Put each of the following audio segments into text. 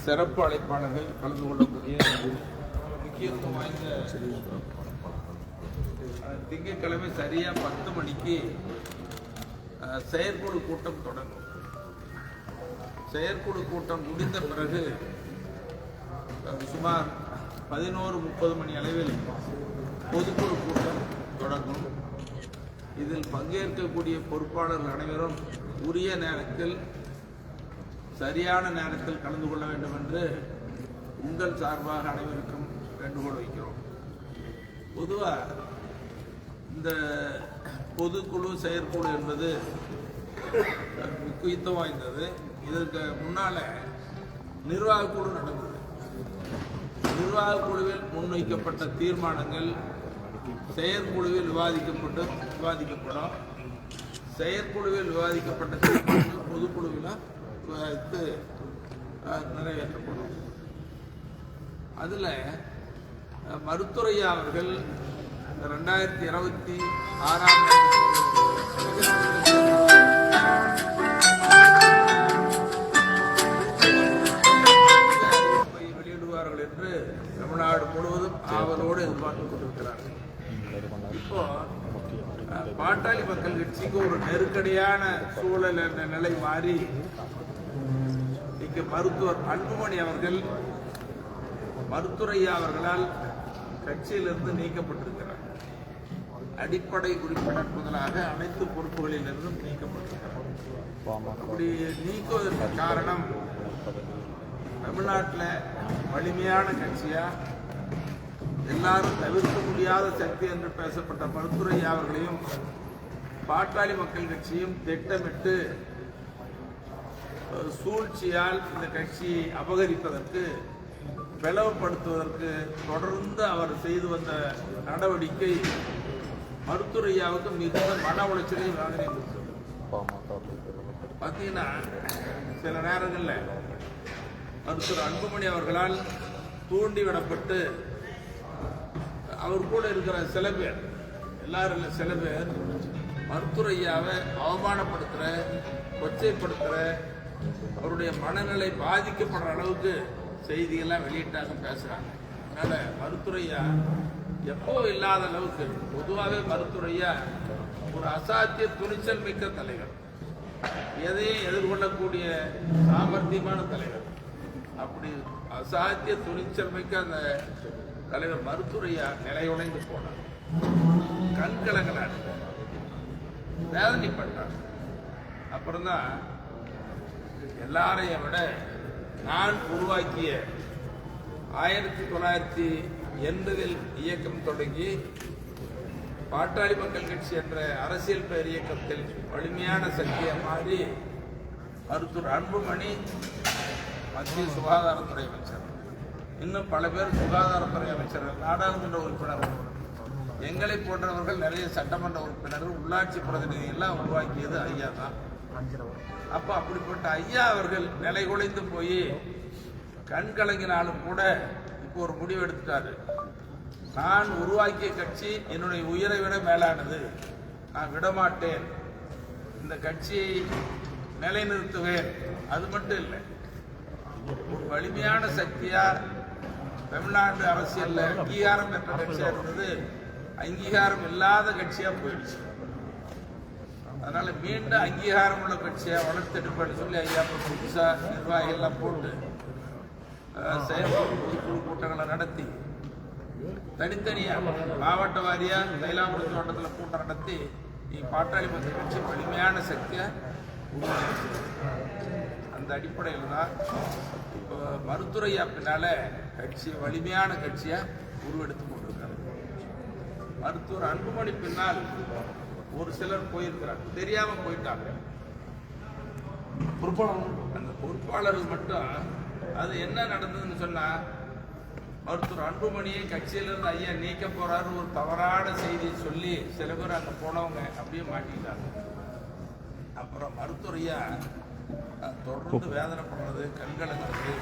சிறப்பு அழைப்பாளர்கள் கலந்து கொள்ளக்கூடிய முக்கியத்துவம் வாய்ந்த திங்கட்கிழமை சரியா 10 மணிக்கு செயற்குழு கூட்டம் தொடங்கும். செயற்குழு கூட்டம் முடிந்த பிறகு சுமார் 11:30 மணி அளவில் பொதுக்குழு கூட்டம் தொடங்கும். இதில் பங்கேற்கக்கூடிய பொறுப்பாளர்கள் அனைவரும் உரிய நேரத்தில் சரியான நேரத்தில் கலந்து கொள்ள வேண்டும் என்று உங்கள் சார்பாக அனைவருக்கும் வேண்டுகோள் வைக்கிறோம். பொதுவாக இந்த பொதுக்குழு செயற்குழு என்பது முக்கியத்துவம் வாய்ந்தது. இதற்கு முன்னால நிர்வாக குழு நடந்தது. நிர்வாக குழுவில் முன்வைக்கப்பட்ட தீர்மானங்கள் செயற்குழுவில் விவாதிக்கப்படும். செயற்குழுவில் விவாதிக்கப்பட்ட தீர்மானங்கள் பொதுக்குழுவில் விவாதித்து நிறைவேற்றப்படும். அதில் மருத்துவரையா அவர்கள் 2026 வெளியிடுவார்கள் என்று தமிழ்நாடு முழுவதும் ஆவலோடு எதிர்பார்த்துக் கொண்டிருக்கிறார்கள். இப்போ பாட்டாளி மக்கள் கட்சிக்கு ஒரு நெருக்கடியான சூழல் என்ற நிலை மாறி இங்கு மருத்துவர் அன்புமணி அவர்கள் மருத்துவரையா அவர்களால் கட்சியிலிருந்து நீக்கப்பட்டிருக்கிறார். அடிப்படை உறுப்பினர் முதலாக அனைத்து பொறுப்புகளிலிருந்தும் நீக்கப்பட்டிருக்கிறார். அப்படி நீக்குவதற்கு காரணம் தமிழ்நாட்டில் வலிமையான கட்சியா எல்லாரும் தவிர்க்க முடியாத சக்தி என்று பேசப்பட்ட மருத்துவரையா அவர்களையும் பாட்டாளி மக்கள் கட்சியும் திட்டமிட்டு சூழ்ச்சியால் இந்த கட்சியை அபகரிப்பதற்கு பிளவுபடுத்துவதற்கு தொடர்ந்து அவர் செய்து வந்த நடவடிக்கை மருத்துவரையாவுக்கு மிகுந்த மன உளைச்சலையும் வேதனை கொடுத்தது. பார்த்தீங்கன்னா சில நேரங்களில் மருத்துவர் அன்புமணி அவர்களால் தூண்டிவிடப்பட்டு அவர் கூட இருக்கிற சில பேர், எல்லாரும் இல்லை, சில பேர் மருத்துவரையாவை அவமானப்படுத்துகிற, கொச்சைப்படுத்துகிற, அவருடைய மனநிலை பாதிக்கப்படுற அளவுக்கு செய்திகள்லாம் வெளியிட்டாங்க, பேசுகிறாங்க. அதனால் மருத்துவரையா எப்போ இல்லாத அளவுக்கு பொதுவாகவே மருத்துவரையா ஒரு அசாத்திய துணிச்சல் மிக்க தலைவர், எதையும் எதிர்கொள்ளக்கூடிய சாமர்த்தியமான தலைவர். அப்படி அசாத்திய துணிச்சல் மிக்க அந்த தலைவர் மருத்துவரையா நிலையுடைந்து போனார். கண்கலங்களார், வேதனைப்பட்டார். அப்புறம்தான் எல்லாரையும் விட நான் உருவாக்கிய 1980 இயக்கம் தொடங்கி பாட்டாளி மக்கள் கட்சி என்ற அரசியல் பெயர் இயக்கத்தில் வலிமையான சக்தியை மாறி மருத்துவர் அன்புமணி மத்திய சுகாதாரத்துறை அமைச்சர், இன்னும் பல பேர் சுகாதாரத்துறை அமைச்சர்கள், நாடாளுமன்ற உறுப்பினர்கள், எங்களை போன்றவர்கள் நிறைய சட்டமன்ற உறுப்பினர்கள், உள்ளாட்சி பிரதிநிதிகள்லாம் உருவாக்கியது ஐயா தான். அப்ப அப்படிப்பட்ட ஐயா அவர்கள் நிலை குலைந்து போய் கண் கலங்கினாலும் கூட இப்போ ஒரு முடிவு எடுத்துட்டாரு. நான் உருவாக்கிய கட்சி என்னுடைய உயிரை விட மேலானது, நான் விடமாட்டேன், இந்த கட்சியை நிலைநிறுத்துவேன். அது மட்டும் இல்லை, ஒரு வலிமையான சக்தியா தமிழ்நாடு அரசியல்ல அங்கீகாரம் பெற்ற கட்சியா இருந்தது அங்கீகாரம் இல்லாத கட்சியா போயிடுச்சு. அதனால மீண்டும் அங்கீகாரம் உள்ள கட்சியா வளர்த்தெடுப்பேன்னு சொல்லி ஐயா புதுசா நிர்வாகிகள்லாம் போட்டு செயற்குழு கூட்டங்களை நடத்தி தனித்தனியா மாவட்ட வாரியா தைலாபுரம் தோட்டத்தில் கூட்டம் நடத்தி பாட்டாளி மக்கள் கட்சி வலிமையான சக்தியா உருவாக்கி, அந்த அடிப்படையில் தான் இப்போ மருத்துவரையா பின்னால கட்சி வலிமையான கட்சியா உருவெடுத்து கொண்டிருக்காங்க. மருத்துவர் அன்புமணி பின்னால் ஒரு சிலர் போயிருக்கிறாங்க, தெரியாம போயிட்டாங்க. அந்த பொறுப்பாளர்கள் மட்டும் அது என்ன நடந்ததுன்னு சொன்னா, மருத்துவர் அன்புமணியை கட்சியிலிருந்து ஐயா நீக்க போறாரு ஒரு தவறான செய்தியை சொல்லி சில பேர் அங்க போனவங்க அப்படியே மாட்டிக்கிட்டாங்க. அப்புறம் மருத்துவரையா தொடர்ந்து வேதனைப்படுறது, கண்கலங்கிறது,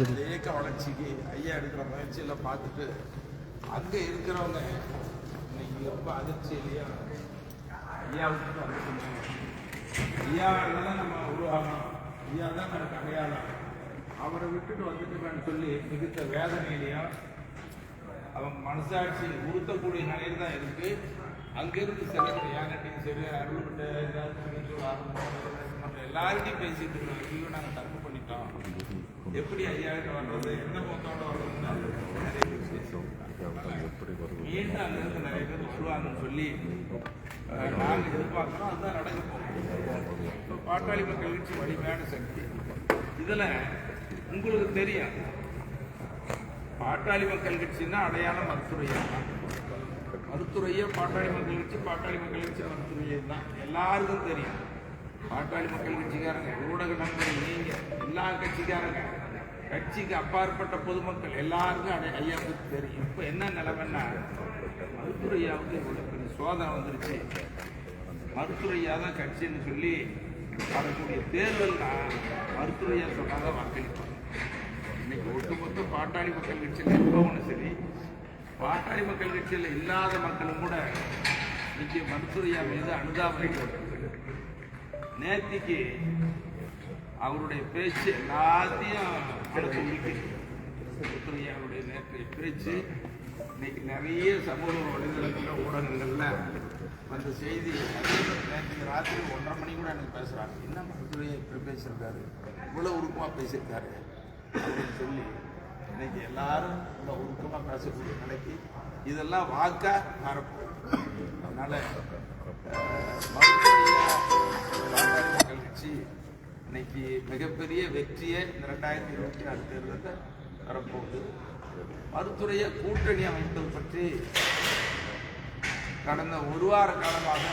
இந்த இயக்க வளர்ச்சிக்கு ஐயா எடுக்கிற முயற்சியெல்லாம் பார்த்துட்டு அங்க இருக்கிறவங்க இன்னைக்கு ரொம்ப அதிர்ச்சி இல்லையா, ஐயாவுக்கு வந்து ஐயா தான் நம்ம உருவாகணும், ஐயா தான் நமக்கு அடையாளம். அவரை விட்டுட்டு வந்துட்டுன்னு சொல்லி மிகுந்த வேதனையிலையும் அவங்க மனசாட்சி உறுத்தக்கூடிய நிலையில் தான் இருக்கு. அங்கிருந்து சிலர் யார்கிட்டையும் சரி அருள்கிட்ட நம்ம எல்லார்கிட்டையும் பேசிட்டு இருக்கோம். ஐயோ நாங்கள் தப்பு பண்ணிட்டோம், எப்படி ஐயாயிட்ட வர்றது, எந்த மொத்தோட வர்றதுன்னு நிறைய பேர் பேசுவோம். மீண்டும் அங்கிருந்து நிறைய பேர் வருவாங்கன்னு சொல்லி நாங்கள் எதிர்பார்க்குறோம். அதுதான் நடக்க போகும். இப்போ பாட்டாளி மக்கள் கட்சி வலிமையான சக்தி. இதில் உங்களுக்கு தெரியும், பாட்டாளி மக்கள் கட்சின்னா அடையாளம் மருத்துவரையா தான். மருத்துவரையா பாட்டாளி மக்கள் கட்சி, பாட்டாளி மக்கள் கட்சி மருத்துவரையா தான் எல்லாருக்கும் தெரியும். பாட்டாளி மக்கள் கட்சிக்காரங்க, ஊடக நண்பர்கள், நீங்க எல்லா கட்சிக்காரங்க, கட்சிக்கு அப்பாற்பட்ட பொதுமக்கள் எல்லாருக்கும் ஐயாவுக்கு தெரியும். இப்போ என்ன நிலைமைன்னா மருத்துவரையாவுக்கு இவ்வளவு பெரிய சோதனை வந்துருச்சு. மருத்துவரையா தான் கட்சின்னு சொல்லி வரக்கூடிய தேர்தல்னா மருத்துவரையா சொன்னாதான் வாக்களிப்பாங்க. இன்னைக்கு ஒட்டுமொத்த பாட்டாளி மக்கள் கட்சியில் இருக்கவங்க சரி, பாட்டாளி மக்கள் கட்சியில் இல்லாத மக்களும் கூட இன்னைக்கு மருத்துவரையா மீது அனுதாபம். நேத்திக்கு அவருடைய பேச்சு எல்லாத்தையும் மனசு முடிக்குது. மருத்துவரையாவுடைய நேற்றைய பேச்சு இன்னைக்கு நிறைய சமூக வலைதளங்களில் ஊடகங்கள்ல அந்த செய்தி நேற்று ராத்திரி 1:30 மணி கூட எனக்கு பேசுறாங்க. என்ன மருத்துவரையா இப்படி பேசியிருக்காரு, இவ்வளவு உருக்கமா பேசியிருக்காரு அப்படின்னு சொல்லி இன்னைக்கு எல்லாரும் இந்த உருக்கமாக பேசக்கூடிய நிலைக்கு இதெல்லாம் வாக்கா மாறப்போம். அதனால பாட்டாளி மக்கள் கட்சி இன்னைக்கு மிகப்பெரிய வெற்றியை இந்த 2024 தேர்தலில் வரப்போகுது. மருத்துவரைய கூட்டணி அமைப்பது பற்றி கடந்த ஒரு வார காலமாக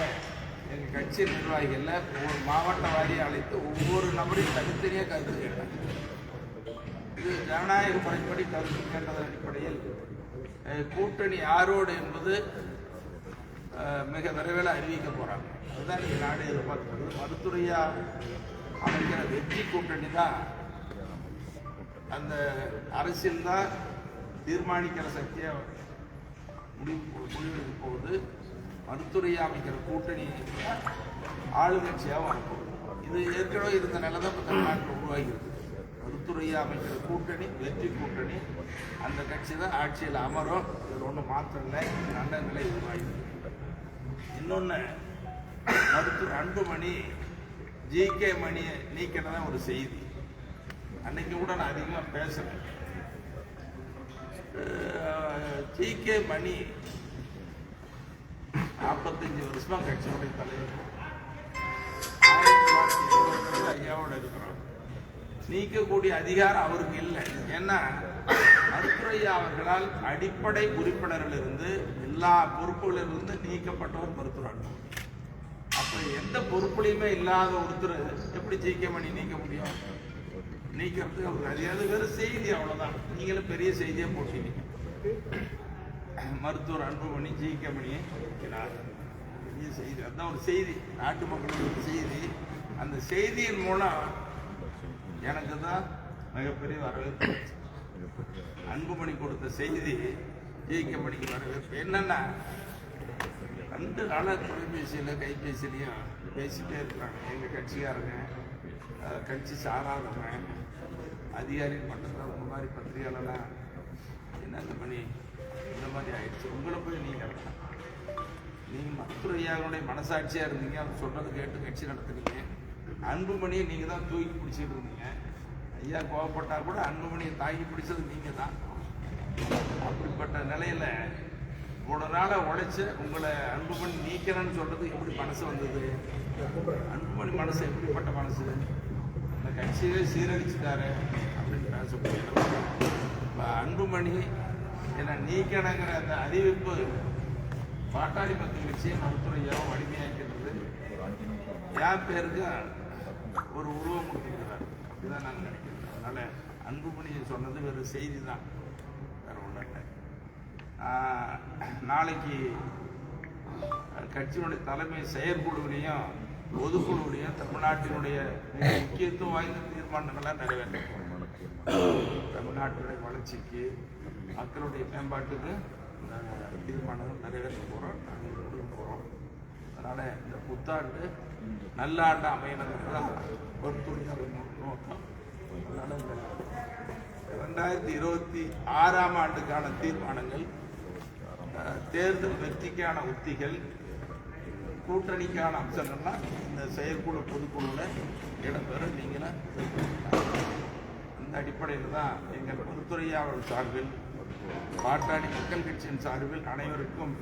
எங்கள் கட்சி நிர்வாகிகள் ஒவ்வொரு மாவட்ட வாரியை அழைத்து ஒவ்வொரு நபரையும் தனித்தனியாக கருத்து கேட்டாங்க. இது ஜனநாயக முறைப்படி கருத்து கேட்டதன் அடிப்படையில் கூட்டணி யாரோடு என்பது மிக விரைவில் அறிவிக்க போறாங்க. அதுதான் நீங்க நாடு எதிர்பார்க்கிறது. மருத்துவரையா அமைக்கிற வெற்றி கூட்டணி தான் அந்த அரசியல் தான் தீர்மானிக்கிற சக்தியா முடிவெடுக்க போகுது. மருத்துவரையா அமைக்கிற கூட்டணி ஆளுங்கட்சியாக வரப்போகுது. இது ஏற்கனவே இருந்த நிலை தான் இப்போ தமிழ்நாட்டில் உருவாகிறது. மருத்துவரையா அமைக்கிற கூட்டணி வெற்றி கூட்டணி, அந்த கட்சி தான் ஆட்சியில் அமரும். இதில் ஒன்றும் மாற்றம் இல்லை. நல்ல நிலை உருவாகிறது. இன்னொன்று, மருத்துவர் அன்புமணி GK மணியை நீக்கிறதா ஒரு செய்தி. அன்னைக்கு கூட நான் அதிகமாக பேசுறேன். GK மணி 45 வருஷமா கட்சியுடைய தலைவர், ஐயாவோட இருக்கிறோம். நீக்கக்கூடிய அதிகாரம் அவருக்கு இல்லை. ஏன்னா மருத்துவரையா அவர்களால் அடிப்படை உறுப்பினரிலிருந்து எல்லா பொறுப்புகளிலிருந்து நீக்கப்பட்டவர் மருத்துவர். அப்ப எந்த பொறுப்புலையுமே இல்லாத ஒருத்தர் எப்படி GK மணி நீக்க முடியும்? நீக்கிறதுக்கு அவருக்கு அதிகாரம் வெறும் செய்தி, அவ்வளவுதான். நீங்களும் பெரிய செய்தியை போட்டீங்க. மருத்துவர் அன்புமணி GK மணியை பெரிய செய்தி, அதுதான் ஒரு செய்தி, நாட்டு மக்களுக்கு செய்தி. அந்த செய்தியின் மூலம் எனக்கு தான் மிகப்பெரிய வரவேற்பு. அன்புமணி கொடுத்த செய்தி GK மணிக்கு வரவேற்பு. என்னன்னா 2 நாளாக தொலைபேசியில் கைபேசியிலையும் பேசிட்டே இருக்கிறாங்க எங்கள் கட்சிக்காரங்க, கட்சி சாராதவங்க, அதிகாரிகள் மட்டத்தில் உங்கள் மாதிரி பத்திரிகையாளர்லாம் என்னென்ன பண்ணி இந்த மாதிரி ஆயிடுச்சு. உங்களை போய் நீங்கள் மருத்துவரையாவுடைய மனசாட்சியாக இருந்தீங்க, அவர் சொன்னது கேட்டு கட்சி நடத்துனீங்க. அன்புமணியை நீங்கள் தான் தூக்கி பிடிச்சிட்டு இருந்தீங்க. ஐயா கோவப்பட்டா கூட அன்புமணியை தாக்கி பிடிச்சது நீங்கள் தான். அப்படிப்பட்ட நிலையில் இவ்வளோ நாளை உழைச்சு உங்களை அன்புமணி நீக்கிறேன்னு சொல்றது எப்படி மனசு வந்தது? அன்புமணி மனசு எப்படிப்பட்ட மனசு? இந்த கட்சியே சீரழிச்சுட்டாரு அப்படின்னு பேசக்கூடிய அன்புமணி என்னை நீக்கணுங்கிற அந்த அறிவிப்பு பாட்டாளி மக்கள் கட்சியை மருத்துவரையாவும் வலிமையாக்கிறது. என் பேருக்கு ஒரு உருவம் கொடுத்துருக்கிறார். அப்படிதான் நாங்கள் நினைக்கிறோம். அதனால அன்புமணியை சொன்னது வெறும் செய்தி தான், வேற ஒன்றும் இல்லை. நாளைக்கு கட்சியினுடைய தலைமை செயற்குழுவிலையும் பொதுக்குழுவிலையும் தமிழ்நாட்டினுடைய முக்கியத்துவம் வாய்ந்த தீர்மானங்கள்லாம் நிறைவேற்றப்படும். தமிழ்நாட்டினுடைய வளர்ச்சிக்கு, மக்களுடைய மேம்பாட்டுக்கு தீர்மானங்கள் நிறைவேற்ற போகிறோம், நாங்கள் கொடுக்க போகிறோம். அதனால் இந்த புத்தாண்டு நல்ல ஆண்டு அமையணுங்கிறது தான் பொறுத்துடைய நோக்கம். அதனால் இந்த 2026ஆம் ஆண்டுக்கான தீர்மானங்கள், தேர்தல் வெற்றிக்கான உத்திகள், கூட்டணிக்கான அம்சங்கள்லாம் இந்த செயற்குழு பொதுக்குழுவில் இடம்பெற நீங்களும் அந்த அடிப்படையில் தான் எங்கள் மருத்துவரையா அவர்கள் சார்பில், பாட்டாளி மக்கள் கட்சியின் சார்பில் அனைவருக்கும்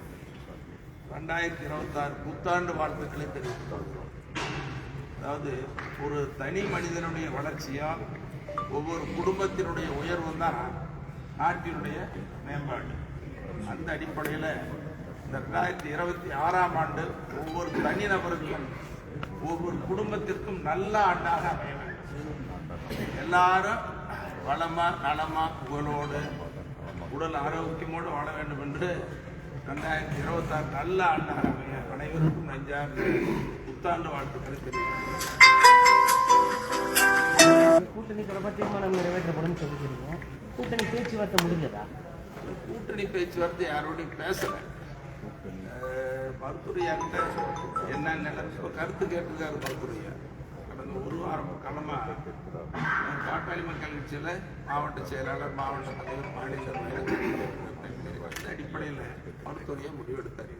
2026 புத்தாண்டு வாழ்த்துக்களை தெரிவித்துக் கொள்கிறோம். அதாவது ஒரு தனி மனிதனுடைய வளர்ச்சியால் ஒவ்வொரு குடும்பத்தினுடைய உயர்வும் தான் நாட்டினுடைய மேம்பாடு. அந்த அடிப்படையில் இந்த 2026ஆம் ஆண்டு ஒவ்வொரு தனிநபருக்கும் ஒவ்வொரு குடும்பத்திற்கும் நல்ல ஆண்டாக அமைய வேண்டும். எல்லாரும் வளமா நலமா புகழோடு உடல் ஆரோக்கியமோடு வாழ வேண்டும் என்று 2026 நல்ல ஆண்டாக அமைய அனைவருக்கும் நெஞ்சார்ந்த புத்தாண்டு வாழ்த்துக்களை தெரிவிக்கிறேன். கூட்டணி தொடர்பாக தீர்மானம் நிறைவேற்றப்படும் சொல்லிக்கிறீங்க. கூட்டணி பேச்சுவார்த்தை முடிஞ்சதா? கூட்டணி பேச்சுவார்த்தை யாரோடையும் பேசல. மருத்துவரியார்கிட்ட என்ன நிலைமை கருத்து கேட்டிருக்காரு மருத்துவரியா. கடந்த ஒரு வாரம் காலமாக பாட்டாளி மக்கள் கட்சியில் மாவட்ட செயலாளர், மாவட்ட தலைவர், மாநில அடிப்படையில் மருத்துவரியா முடிவெடுத்தார்.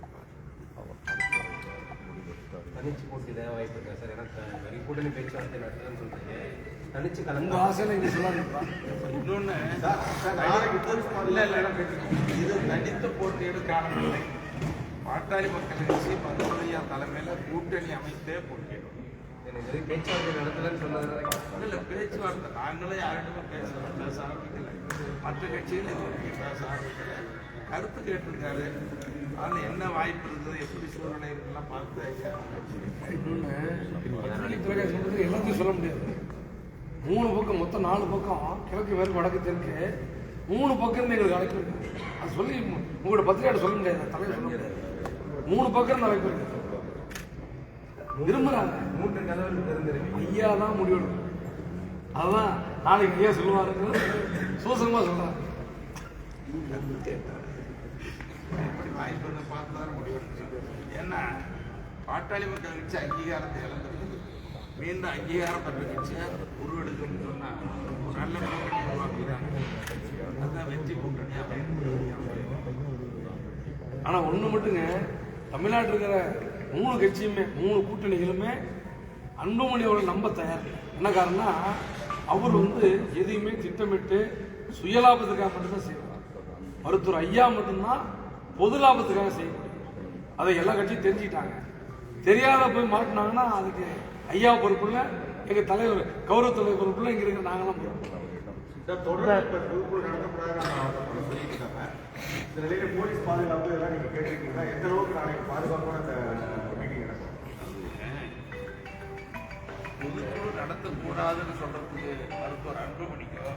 தனிச்சு போட்டி தான் வாய்ப்பு இருக்கா சார்? ஏன்னா கூட்டணி பேச்சுவார்த்தை நடத்துன்னு சொல்றீங்க, தனிச்சு கலந்து ஆசையில் இங்கே சொல்லலாம். இன்னொன்று இது தனித்த போட்டியோடு காணவில்லை. பாட்டாளி மக்கள் கட்சி மருத்துவரியா தலைமையில் கூட்டணி அமைத்தே போட்டியிடும். பேச்சுவார்த்தை நடத்தலன்னு சொன்னது இல்லை, பேச்சுவார்த்தை நாங்களே யார்கிட்டமே பேச ஆரம்பிக்கல. மற்ற கட்சிகள் இது பேச ஆரம்பிக்கல. கருத்து கேட்டிருக்காரு. அதில் என்ன வாய்ப்பு இருக்குது, எப்படி சூழ்நிலை இருக்குலாம் பார்த்து எல்லாத்தையும் சொல்ல முடியாது. 3 பக்கம், மொத்தம் 4 பக்கம், கிழக்கு மேற்கு வடக்கு தெற்கு 3 பக்கம் எங்களுக்கு அழைப்பு இருக்கு. அது சொல்லி உங்களோட பத்திரிகையாளர் சொல்ல முடியாது, தலைவர் சொல்ல முடியாது. 3 பக்கம் அழைப்பு இருக்கு. விரும்புறாங்க 3 கதவு தெரிஞ்சிருக்கு. ஐயா தான் முடிவெடுக்கும். அதுதான் நாளைக்கு ஐயா சொல்லுவாருன்னு சூசகமாக சொல்றாங்க. எப்படி வாய்ப்பு பார்த்து தான் முடிவெடுத்து. ஏன்னா பாட்டாளி மக்கள் கட்சி அங்கீகாரத்தை இழந்திருக்கு. மீண்டும் அங்கீகாரம் பெற்ற கட்சியை உருவெடுக்கணும்னு சொன்னால் ஒரு நல்ல கூட்டணி உருவாக்குறாங்க. அதுதான் வெற்றி கூட்டணியாக. ஆனால் ஒன்று மட்டுங்க, தமிழ்நாட்டில் இருக்கிற 3 கட்சியுமே 3 கூட்டணிகளுமே அன்புமணி அவர்கள் நம்ப தயார். என்ன காரணம்னா, அவர் எதையுமே திட்டமிட்டு சுயலாபத்துக்காக மட்டும்தான் செய்வார். மருத்துவர் ஐயா மட்டும்தான் பொது லாபத்துக்காக செய்ய முடியும். அதை எல்லா கட்சியும் தெரிஞ்சுக்கிட்டாங்க. தெரியாத போய் மாட்டினாங்கன்னா அதுக்கு ஐயா பொறுப்பு இல்லை, எங்கள் தலைவர் கௌரவ தலைவர் பொறுப்பு இல்லை, இங்கே இருக்கிற நாங்களாம் பொறுப்பு. இந்த நிலையில போலீஸ் பாதுகாப்பு எல்லாம் நீங்க கேட்டிருக்கீங்கன்னா எந்த அளவுக்கு நாளைக்கு பாதுகாப்பான அந்த மீட்டிங் நடக்கும்? பொதுக்குழு நடத்தக்கூடாதுன்னு சொல்றதுக்கு மருத்துவர் அன்புமணிக்கோ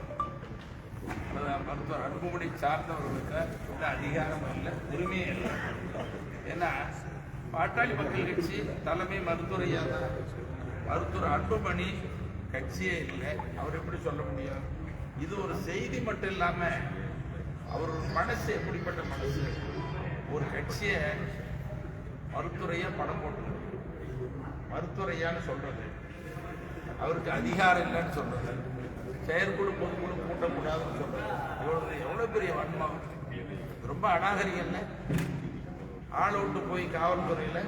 மருத்துவர் அன்புமணி சார்ந்தவர்களுக்கு இந்த அதிகாரம் இல்லை, உரிமையே இல்லை. ஏன்னா பாட்டாளி மக்கள் கட்சி தலைமை மருத்துவரையா தான். மருத்துவர் அன்புமணி கட்சியே இல்லை, அவர் எப்படி சொல்ல முடியும்? இது ஒரு செய்தி மட்டும் இல்லாம அவர் மனசு எப்படிப்பட்ட மனசு. ஒரு கட்சியை மருத்துவரையா படம் போட்டு மருத்துவரையான்னு சொல்றது, அவருக்கு அதிகாரம் இல்லைன்னு சொல்றது, செயற்குழு பொதுக்குழு கூட்டக்கூடாதுன்னு சொல்றது, எவ்வளவு பெரிய வன்மம். ரொம்ப அநாகரிகம்ல. ஆள் விட்டு போய் காவல்துறையில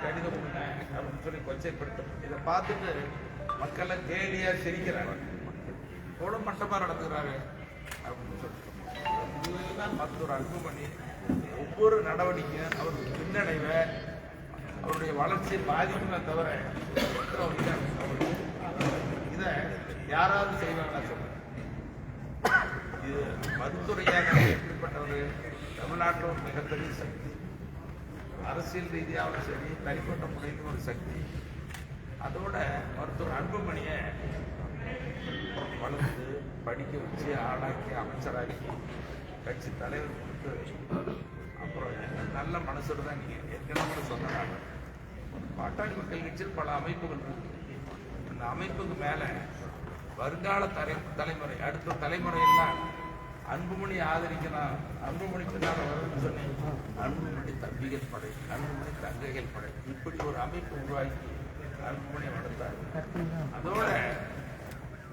கடிதம் கொடுங்க அப்படின்னு சொல்லி கொச்சைப்படுத்தும். இதை பார்த்துட்டு மக்களை கேலியா சிரிக்கிறாங்க. எவ்வளவு மட்டமா நடத்துகிறாரு அப்படின்னு சொல்லிட்டு இதுதான் மருத்துவர் அன்புமணி ஒவ்வொரு நடவடிக்கையும் அவருக்கு பின்னடைவை, அவருடைய வளர்ச்சி பாதிக்குமே தவிர இதை யாராவது செய்வாங்களா சொல்லுங்க. இது மருத்துவரையாக எப்படிப்பட்டவர்? தமிழ்நாட்டில் ஒரு மிகப்பெரிய சக்தி, அரசியல் ரீதியாகவும் சரி, தனிப்பட்ட முறையிலும் ஒரு சக்தி. அதோட மருத்துவர் அன்புமணியை வளர்த்து படிக்க வச்சு ஆளாக்கி அமைச்சராக்கி கட்சி தலைவர் கொடுத்து அப்புறம் நல்ல மனசோடு தான் நீங்கள் ஏற்கனவே சொன்னாங்க. பாட்டாளி மக்கள் கட்சியில் பல அமைப்புகள் இருக்கு. அந்த அமைப்புக்கு மேலே வருங்கால தலைமுறை அடுத்த தலைமுறையெல்லாம் அன்புமணி ஆதரிக்கலாம், அன்புமணி பின்னால் வரும்னு சொன்னி அன்புமணி தம்பிகள் படை, அன்புமணி தங்கைகள் படை, இப்படி ஒரு அமைப்பு உருவாக்கி அன்புமணி வளர்த்தார். அதோட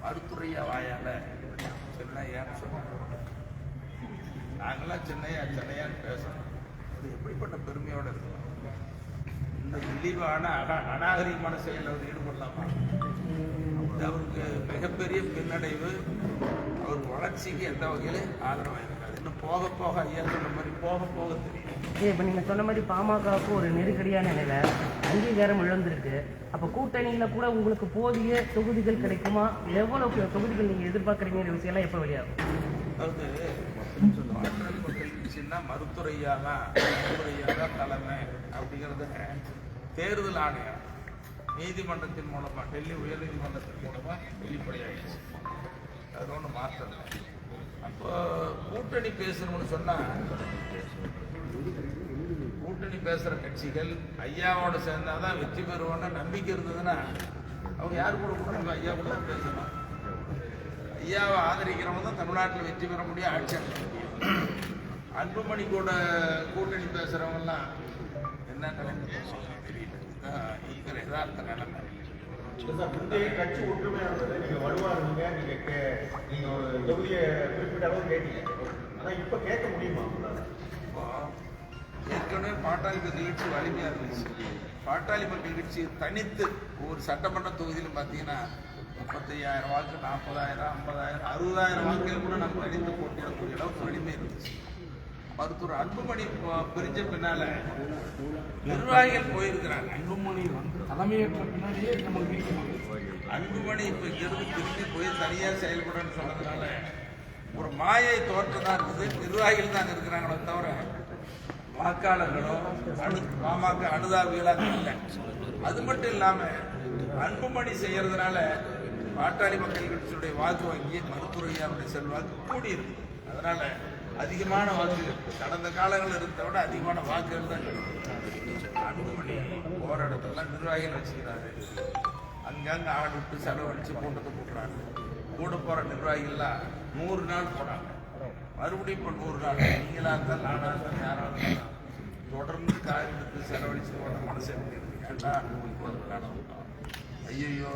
மருத்துவரையா வாயால சொன்ன ஐயான்னு சொன்னாங்க. நாங்களாம் சென்னையான்னு பேசணும். அது எப்படிப்பட்ட பெருமையோடு இருக்கலாம். இந்த இழிவான அநாகரிகமான செயலில் அவர் ஈடுபடலாமா? இது அவருக்கு மிகப்பெரிய பின்னடைவு. அவருக்கு வளர்ச்சிக்கு எந்த வகையில் ஆதரவாக இருக்காது. இன்னும் போக போக ஐயா சொன்ன மாதிரி போக போக தெரியும். இப்போ நீங்கள் சொன்ன மாதிரி பாமகவுக்கு ஒரு நெருக்கடியான நிலை, அங்கீகாரம் இழந்திருக்கு. அப்போ கூட்டணியில் கூட உங்களுக்கு போதிய தொகுதிகள் கிடைக்குமா? எவ்வளவு தொகுதிகள் நீங்கள் எதிர்பார்க்குறீங்கிற விஷயம்லாம் எப்போ வெளியாகும்? அதாவது பாட்டாளி மக்கள் கட்சின்னா மருத்துவரையா தான் தலைமை அப்படிங்கிறத தேர்தல் ஆணையம் நீதிமன்றத்தின் மூலமா, டெல்லி உயர்நீதிமன்றத்தின் மூலமா வெளிப்படையாகிடுச்சு. அது ஒன்று மாற்றம். அப்போ கூட்டணி பேசணும்னு சொன்னா, கூட்டணி பேசுற கட்சிகள் ஐயாவோட சேர்ந்தாதான் வெற்றி பெறுவோம்னு நம்பிக்கை இருந்ததுன்னா அவங்க யார் கூட கூட்டணி? ஐயா கூட தான் பேசணும். ஐயாவை ஆதரிக்கிறவங்க தான் தமிழ்நாட்டில் வெற்றி பெற முடியும், ஆட்சி அமைக்க முடியும். அன்புமணி கூட கூட்டணி பேசுறவங்கலாம் என்ன நிலைமை தெரியல. இதுதான் இருக்கிற யதார்த்த நிலைமை. முந்தைய கட்சி ஒற்றுமையா இருந்தது. நீங்க வலுவா இருந்தீங்க. நீங்க ஒரு தொகுதியை குறிப்பிட்ட அளவு கேட்டீங்க. ஆனா இப்ப கேட்க முடியுமா? இப்போ ஏற்கனவே பாட்டாளி மக்கள் கட்சி வலிமையா இருந்துச்சு. பாட்டாளி மக்கள் கட்சி தனித்து ஒவ்வொரு சட்டமன்ற தொகுதியிலும் பார்த்தீங்கன்னா 35,000 வாக்கு, 40,000, 50,000, 60,000 வாக்குகள் கூட நம்ம தனித்து போட்டியிடக்கூடிய அளவுக்கு வலிமை இருந்துச்சு. மருத்துவர் அன்புமணி பிரிஞ்ச பின்னால நிர்வாகிகள் போயிருக்கிறாங்க. அன்புமணி வந்து தலைமையேற்ற பின்னாடியே நமக்கு அன்புமணி இப்ப இங்கிருந்து திரும்பி போய் தனியா செயல்படணும்னு சொன்னதுனால ஒரு மாயை தோற்றம் தான் இருக்குது. நிர்வாகிகள் தான் இருக்கிறாங்களோ தவிர வாக்காளர்களோ பாமக அனுதாபிகளாக இல்லை. அது மட்டும் இல்லாம அன்புமணி செய்யறதுனால பாட்டாளி மக்கள் கட்சியுடைய வாக்கு வங்கி மருத்துவரையாவுடைய செல்வாக்கு கூடி இருக்கு. அதனால அதிகமான வாக்குகள் கடந்த காலங்களில் இருந்ததை விட அதிகமான வாக்குகள் தான் கிடைக்கும். அன்புமணி போற இடத்துலாம் நிர்வாகிகள் வச்சுக்கிறாரு. அங்கங்க ஆள் விட்டு செலவழிச்சு கூட்டத்தை கூட்டுறாங்க. கூட போற நிர்வாகிகள்லாம் 100 நாள் போனாங்க. மறுபடியும் இப்போ 100 நாள். நீங்களா இருந்தாலும் நானா இருந்தாலும் யாரா இருந்தாலும் தொடர்ந்து காய் எடுத்து செலவழிச்சு போன மனசு எப்படி இருக்கு? கேட்டா ஐயோ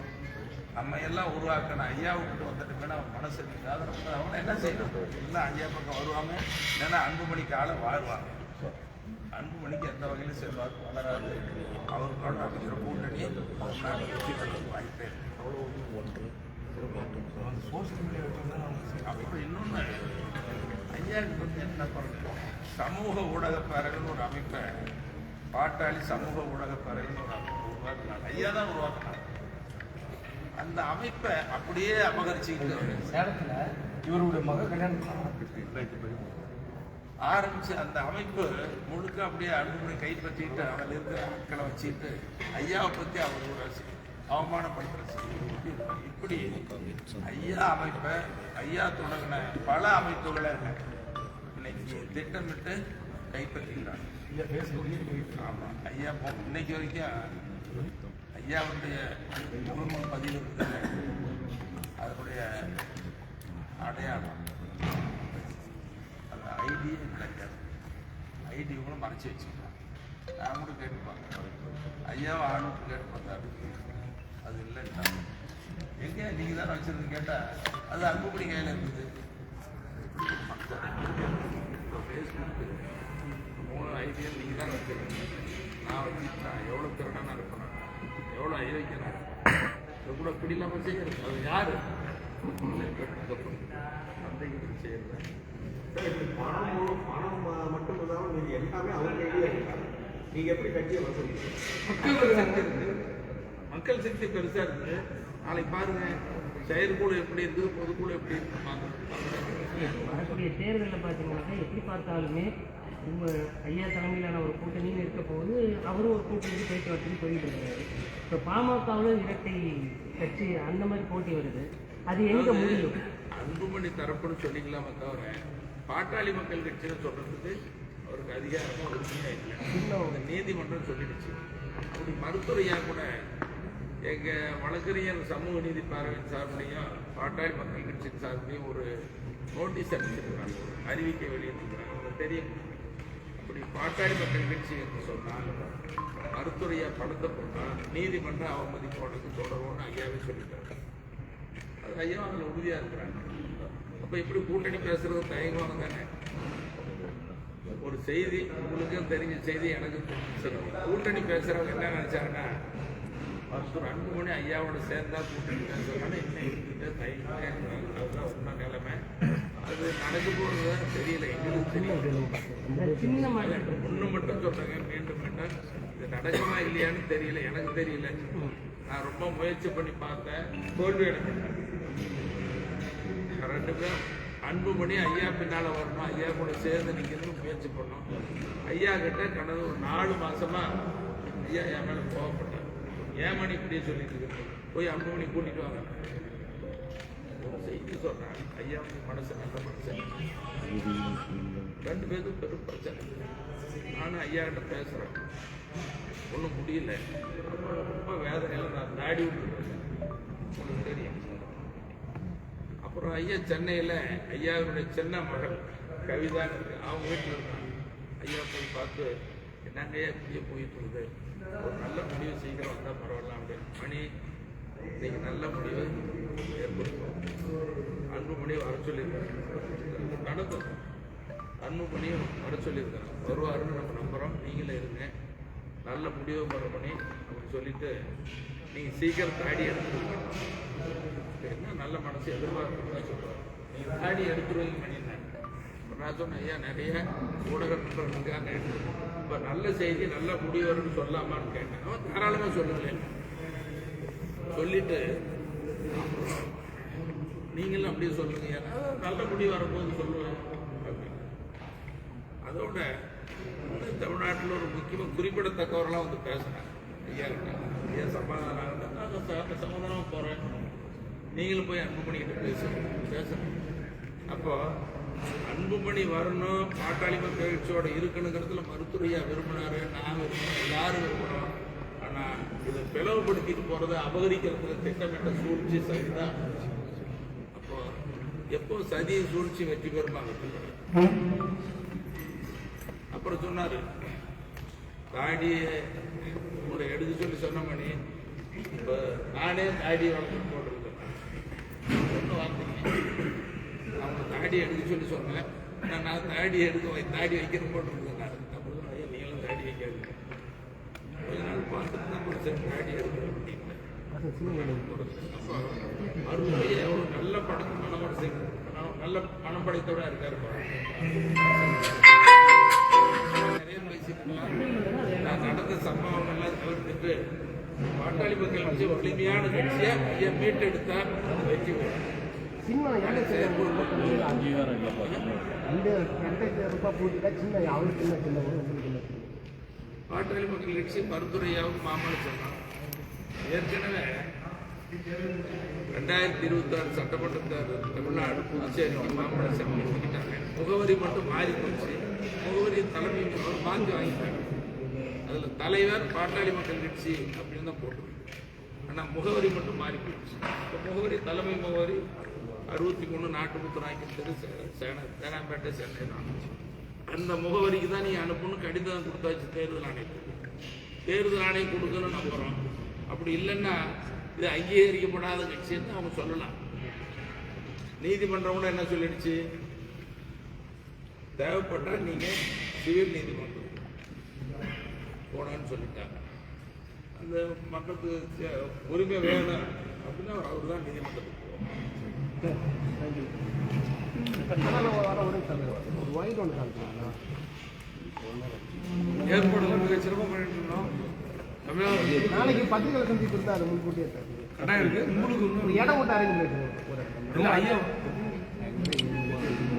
நம்ம எல்லாம் உருவாக்கணும். ஐயா விட்டு வந்துட்டு மனசு இருக்காது. அவங்க என்ன செய்யணும்? இல்லை ஐயா பக்கம் வருவாங்க, இல்லைன்னா அன்புமணிக்கு ஆளை வாழ்வாங்க. அன்புமணிக்கு எந்த வகையிலும் செல்வாக்கு வளராது. அவர்களோட அமைக்கிற கூட்டணி வாய்ப்பே அப்புறம் இன்னொன்று ஐயாவுக்கு வந்து என்ன பண்ணணும்? சமூக ஊடக பேரவைன்னு ஒரு அமைப்பை, பாட்டாளி சமூக ஊடக பேரவைன்னு ஒரு அமைப்பை உருவாக்குனாங்க. ஐயா தான் உருவாக்குனாங்க. அந்த அமைப்பை அப்படியே அபகரிச்சுக்கிட்டு சேலத்தில் இவருடைய மக கல்யாணம் ஆரம்பிச்சு அந்த அமைப்பு முழுக்க அப்படியே அன்புமணி கைப்பற்றிட்டு அதில் இருக்கிற மக்களை வச்சுட்டு ஐயாவை பற்றி அவர் ஒரு அவமானப்படுத்துற இப்படி ஐயா அமைப்பை, ஐயா தொடங்கின பல அமைப்புகளை இன்னைக்கு திட்டமிட்டு கைப்பற்றிக்கிறாங்க. ஆமாம், ஐயா இன்னைக்கு வரைக்கும் ஐயாவுடைய முகநூல் பதிவு இருக்கிற அதனுடைய அடையாளம் அந்த ஐடியே இல்லை. ஐடி கூட மறைச்சி வச்சுக்கலாம். நான் கூட கேட்டு பார்த்தேன். ஐயாவை ஆணுக்கு கேட்டு பார்த்தாரு, அது இல்லைன்னா எங்கே நீங்கள் தானே வச்சுருந்து கேட்டால் அது அன்புமணி கையில் இருக்குது. ஃபேஸ்புக்கு 3 ஐடியா நீங்கள் தான் வச்சுருக்கீங்க. நான் வச்சுருக்கேன். எவ்வளோ திறனாக நான் இருப்பேன், எவ்வளோ ஐயோக்கிறேன், இது கூட இப்படி இல்லாமல் செய்யறது. அது யார் சந்தைக்கு செய்யறது? பணம் மட்டும் இல்லாமல் நீங்க எல்லாமே அவங்க கையிலே இருக்காங்க. நீங்க எப்படி கட்சியை வசூலிங்க? மக்கள் சக்தி இருக்கு. மக்கள் சக்தி பெருசா இருக்கு. நாளைக்கு பாருங்க செயற்குழு எப்படி இருக்குது, பொதுக்குழு எப்படி இருக்கு வரக்கூடிய தேர்தலில் பார்த்தீங்கன்னாக்கா எப்படி பார்த்தாலுமே உங்கள் ஐயா தலைமையிலான ஒரு கூட்டணின்னு இருக்க போது அவரும் ஒரு கூட்டணிக்கு பேச்சுவார்த்தைக்கு போயிட்டு இருக்காரு. இப்போ பாமகவில் இரட்டை கட்சி அந்த மாதிரி போட்டி வருது. அது எங்கே முடியும்? அன்புமணி தரப்புன்னு சொல்லிக்கலாமே தவிர பாட்டாளி மக்கள் கட்சின்னு சொல்றதுக்கு அவருக்கு அதிகாரமாக உறுதியாக இல்லை. அந்த நீதிமன்றம் சொல்லிடுச்சு. அப்படி மருத்துவரையா கூட எங்கள் வழக்கறிஞர் சமூக நீதி பேரவையின் சார்பிலையும் பாட்டாளி மக்கள் கட்சியின் சார்பிலையும் ஒரு நோட்டீஸ் அனுப்பிச்சிருக்கிறாங்க, ஒரு அறிவிக்கை வெளியிட்டிருக்கிறாங்க. தெரியும். அப்படி பாட்டாளி மக்கள் கட்சி என்று சொன்னால் மருத்துவரையா பணத்தை போனால் நீதிமன்ற அவமதிப்பு வழக்கு தொடரும்னு ஐயாவே சொல்லிட்டாங்க. அது ஐயா அதில் உறுதியாக இருக்கிறாங்க. நம்ம இப்படி கூட்டணி பேசுறது தயங்குவாங்க தானே. ஒரு செய்தி உங்களுக்கும் தெரிஞ்ச செய்தி எனக்கும் தெரிஞ்ச செய்தி. கூட்டணி பேசுறவங்க என்ன நினைச்சாங்கன்னா மருத்துவர் அன்புமணி ஐயாவோட சேர்ந்தா கூட்டணி பேசுறதுனால என்ன இருக்குது தயங்கமாக இருக்கிறாங்க. அதுதான் உண்மை நிலைமை. அது நடக்க போறது தெரியல, எங்களுக்கு தெரியல. சின்ன ஒண்ணு மட்டும் சொல்றேங்க, மீண்டும் மீண்டும் இது நடக்குமா இல்லையான்னு தெரியல, எனக்கு தெரியல. நான் ரொம்ப முயற்சி பண்ணி பார்த்தேன், தோல்வி அடைஞ்சிட்டேன். 2 பேரும் அன்புமணி ஐயா பின்னால வரணும், ஐயா கூட சேர்ந்து நிற்கணும்னு முயற்சி பண்ணோம். ஐயா கிட்ட கடந்த ஒரு 4 மாசமா ஐயா என் மேல கோவப்பட்டார். ஏன் மணி இப்படியே சொல்லிட்டு இருக்கு, போய் அன்புமணி கூட்டிட்டு வாங்க. ஒரு செய்தி சொல்றேன், ஐயா மனசு நல்ல மனுஷன். 2 பேருக்கும் பெரும் பிரச்சனை. நானும் ஐயா கிட்ட பேசுறேன், ஒன்றும் முடியல. அப்புறம் ரொம்ப வேதனையில் நான் தாடி விட்டுருக்கேன், உங்களுக்கு தெரியும். அப்புறம் ஐயா சென்னையில் ஐயாவுடைய சின்ன மகள் கவிதான்னு இருக்கு, அவங்க வீட்டில் இருந்தாங்க. ஐயா போய் பார்த்து என்னங்க ஐயா இப்படியே போயிட்டு இருக்குது, ஒரு நல்ல முடிவு சீக்கிரம் வந்தால் பரவாயில்ல அப்படின்னு. மணி இன்னைக்கு நல்ல முடிவு ஏற்படுத்தும், அன்புமணியை வர சொல்லியிருக்காங்க, நடக்கும். அன்புமணியும் வர சொல்லியிருக்காங்க, வருவாருன்னு நம்ம நம்புகிறோம். நீங்களே இருங்க, நல்ல முடிவு பண்ணி அப்படின்னு சொல்லிட்டு நீங்கள் சீக்கிரம் தாடி எடுத்துருவீங்க. என்ன நல்ல மனசு எதிர்பார்க்கணும்னு சொல்லுவாங்க. நீங்கள் தாடி எடுத்துருவீங்க பண்ணியிருந்தாங்க. இப்போ நான் சொன்னேன், ஐயா நிறைய ஊடக நண்பர்களுக்காக இப்போ நல்ல செய்தி நல்ல முடிவுன்னு சொல்லாமான்னு கேட்டேன். தாராளமாக சொல்லுங்களேன் சொல்லிட்டு நீங்களும் அப்படியே சொல்லுங்க, ஏன்னா நல்ல முடிவு வரும்போது சொல்லுவேன் அப்படின்னு. அதோட தமிழ்நாட்டில் ஒரு முக்கியமாக குறிப்பிடத்தக்கவரெல்லாம் வந்து பேசுகிறேன். ஐயா ஐயா சமாதானம் நாங்கள் சமாதானமாக போகிறேன், நீங்களும் போய் அன்புமணிக்கிட்ட பேசுகிறேன். அப்போ அன்புமணி வரணும், பாட்டாளி மக்கள் கட்சியோட இருக்கணுங்கிறதுல மருத்துவரையா விரும்பினாரு, நான் விரும்பினேன், எல்லாரும் விரும்பணும். ஆனால் இதை பிளவுபடுத்திட்டு போகிறத அபகரிக்கிறதுல திட்டமிட்ட சூழ்ச்சி சரிதான். அப்போ எப்போ சதி சூழ்ச்சி வெற்றி பெறுமா வெற்றி பெறும். அப்புறம் சொன்னாரு, தாடியை உங்களை எடுக்க சொல்லி சொன்ன மணி, இப்போ நானே தாடி வளர்த்து போட்டிருக்கேன். ஒன்றும் வார்த்தைங்க, அவங்க தாடி எடுக்க சொல்லி சொன்னேன். நான் தாடி தாடி வைக்கிற போட்டிருக்கேன். நான் அப்புறம் ஐயா நீங்களும் தாடி வைக்காது, கொஞ்ச நாள் பார்த்துட்டு தான் ஒரு சரி தாடி எடுக்கிறேன் அப்படின்னு. அப்போ மறுபடியும் எவ்வளோ நல்ல நல்ல பணம் படைத்தோட இருக்காரு. நிறைய பேசிக்கலாம். நான் நடந்த சம்பவங்கள்லாம் தவிர்த்துட்டு பாட்டாளி மக்கள் கட்சி வலிமையான கட்சியை ஐயா மீட்டெடுத்தா அது வெற்றி பெறும். பாட்டாளி மக்கள் கட்சி மருத்துவரையாவும் மாமல்ல சொன்னாங்க. ஏற்கனவே 2026 சட்டமன்ற தேர்தல் தமிழ்நாடு புதுச்சேரி மாமல்ல செஞ்சுட்டாங்க. முகவரி மட்டும் மாறி போச்சு. முகவரி தலைமை அவர் மாற்றி வாங்கிட்டாங்க. அதில் தலைவர் பாட்டாளி மக்கள் கட்சி அப்படின்னு தான் போட்டுருக்கு. ஆனால் முகவரி மட்டும் மாறி போயிடுச்சு. இப்போ முகவரி தலைமை முகவரி 63 நாட்டுப்புத்தராக்கி தெரு தேனாம்பேட்டை சென்னை தான். அந்த முகவரிக்கு தான் நீ அனுப்பணும் கடிதம் கொடுத்தாச்சு தேர்தல் ஆணையத்துக்கு. தேர்தல் ஆணையம் கொடுக்கணும்னு நம்புகிறோம். அப்படி இல்லைன்னா இது அங்கீகரிக்கப்படாத கட்சின்னு அவங்க சொல்லலாம். நீதிமன்றம் கூட என்ன சொல்லிடுச்சு, தேவைப்பட்டால் நீங்கள் சிவில் நீதிமன்றம் போனான்னு சொல்லிட்டாங்க. அந்த மக்களுக்கு உரிமை வேணும் அப்படின்னா அவர் தான் நீதிமன்றத்துக்கு போவோம். ஏற்பாடுலாம் மிக சிறப்பாக பண்ணிட்டு இருக்கோம். தமிழ்நாடு நாளைக்கு பத்திரிகை சந்திப்பு இருந்தா அது முன்கூட்டியே கட்டாயம் இருக்கு. உங்களுக்கு ஒரு இடம் விட்டு அரேஞ்ச் இல்லை ஐயா,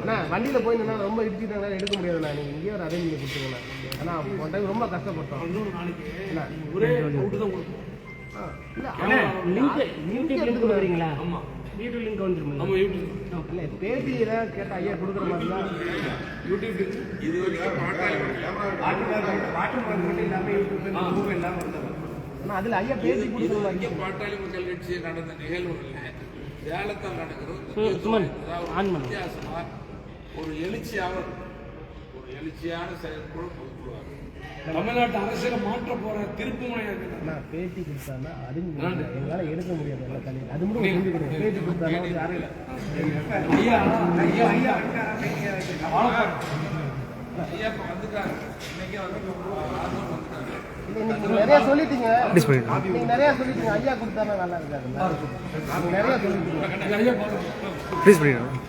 அண்ணா வண்டியில் போய் நின்னா ரொம்ப இடிச்சுட்டாங்க, எடுக்க முடியாதுண்ணா. நீங்கள் இங்கேயே ஒரு அரேஞ்ச் பண்ணி கொடுத்துருங்கண்ணா. ஏன்னா போன டைம் ரொம்ப கஷ்டப்பட்டோம். இன்னொரு நாளைக்கு என்ன ஒரே விட்டு தான் கொடுப்போம். இல்லை லிங்க் கொடுக்குறீங்களா? ஆமாம், யூடியூப் லிங்க் வந்துருமா? ஆமாம் யூடியூப் இல்லை பேட்டி ஏதாவது கேட்டால் ஐயா கொடுக்குற மாதிரி தான் யூடியூப் இது வரைக்கும் பாட்டாளி ஆனால் அதில் ஐயா பேட்டி கொடுக்குற மாதிரி இங்கே பாட்டாளி மக்கள் கட்சி நடந்த நிகழ்வுகளில் வேலைத்தான் நடக்கிறது சுமன், ஆன் பண்ணு. வித்தியாசமா ஒரு எழுச்சியான செயற்குழு பொதுக்குழுவாங்க. தமிழ்நாட்டு அரசியலை மாற்ற போற திருப்பு முனையா இருக்கு. நான் பேட்டி கொடுத்தாருன்னா அறிஞர் எங்களால் எடுக்க முடியாது எல்லா தலையும் அது மட்டும் புரிஞ்சு கிடையாது. பேட்டி கொடுத்தாருன்னா ஒரு யாரும் ஐயா ஐயா ஐயா ஐயா இப்போ வந்துட்டாங்க. இன்னைக்கே வந்து வந்துட்டாங்க. நீங்க நிறைய சொல்லிட்டீங்க. நீங்க நிறைய சொல்லிட்டீங்க. ஐயா கொடுத்தாருன்னா நல்லா இருக்காது. நீங்க நிறைய சொல்லிட்டீங்க. ஐயா பாருங்க.